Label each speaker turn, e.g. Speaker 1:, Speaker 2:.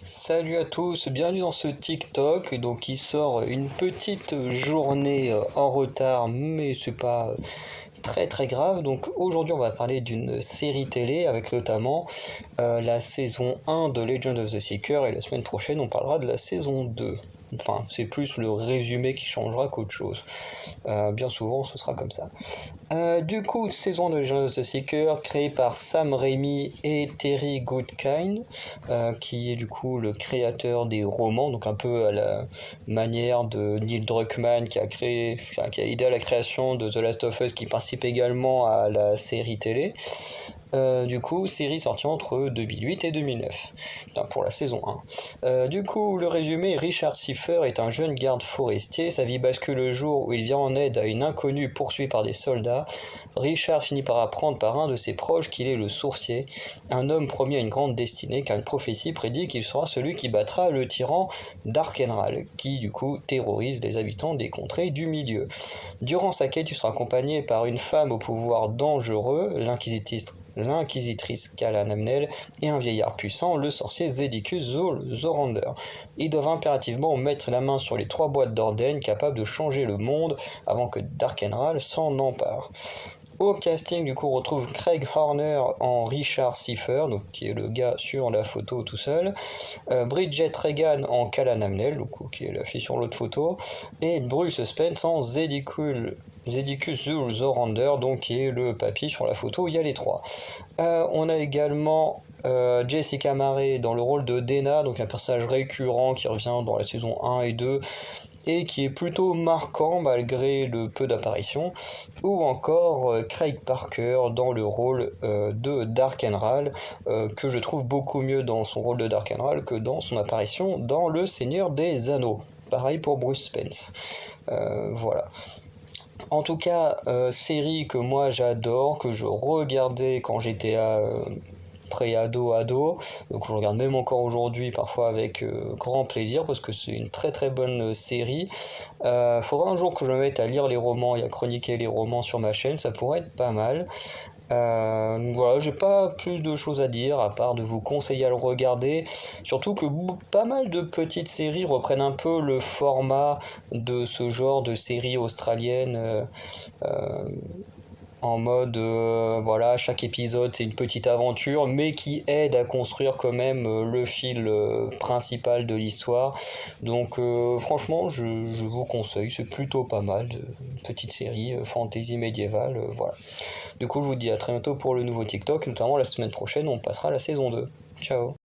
Speaker 1: Salut à tous, bienvenue dans ce TikTok. Donc il sort une petite journée en retard, mais c'est pas très très grave. Donc aujourd'hui on va parler d'une série télé avec notamment la saison 1 de Legend of the Seeker, et la semaine prochaine on parlera de la saison 2. Enfin, c'est plus le résumé qui changera qu'autre chose. Bien souvent ce sera comme ça. Du coup, saison de Legend of the Seeker créée par Sam Raimi et Terry Goodkind, qui est du coup le créateur des romans, donc un peu à la manière de Neil Druckmann qui a aidé à la création de The Last of Us, qui participe également à la série télé. Du coup, série sortie entre 2008 et 2009, pour la saison 1. Du coup, le résumé: Richard Seifer est un jeune garde forestier. Sa vie bascule le jour où il vient en aide à une inconnue poursuivie par des soldats. Richard finit par apprendre par un de ses proches qu'il est le Sourcier, un homme promis à une grande destinée, car une prophétie prédit qu'il sera celui qui battra le tyran d'Arkenral, qui du coup terrorise les habitants des contrées du milieu. Durant sa quête, il sera accompagné par une femme au pouvoir dangereux, l'inquisitrice Kalan Amnel, et un vieillard puissant, le sorcier Zedicus Zorander. Ils doivent impérativement mettre la main sur les 3 boîtes d'Orden capables de changer le monde avant que Darkenral s'en empare. Au casting, du coup, on retrouve Craig Horner en Richard Seifer, donc qui est le gars sur la photo tout seul, Bridget Regan en Kalan Amnel, donc, qui est la fille sur l'autre photo, et Bruce Spence en Zedicus Zorander, donc qui est le papy sur la photo. Il y a les 3. On a également Jessica Marais dans le rôle de Dena, donc un personnage récurrent qui revient dans la saison 1 et 2, et qui est plutôt marquant malgré le peu d'apparitions, ou encore Craig Parker dans le rôle de Darkenral, que je trouve beaucoup mieux dans son rôle de Darkenral que dans son apparition dans Le Seigneur des Anneaux. Pareil pour Bruce Spence. Voilà. En tout cas, série que moi j'adore, que je regardais quand j'étais pré-ado, donc je regarde même encore aujourd'hui, parfois avec grand plaisir, parce que c'est une très très bonne série. Faudra un jour que je me mette à lire les romans et à chroniquer les romans sur ma chaîne, ça pourrait être pas mal. Voilà, j'ai pas plus de choses à dire à part de vous conseiller à le regarder, surtout que pas mal de petites séries reprennent un peu le format de ce genre de séries australiennes, en mode voilà, chaque épisode c'est une petite aventure, mais qui aide à construire quand même le fil principal de l'histoire. Donc franchement, je vous conseille, c'est plutôt pas mal, de petite série fantasy médiévale, voilà. Du coup, je vous dis à très bientôt pour le nouveau TikTok, notamment la semaine prochaine on passera à la saison 2. Ciao.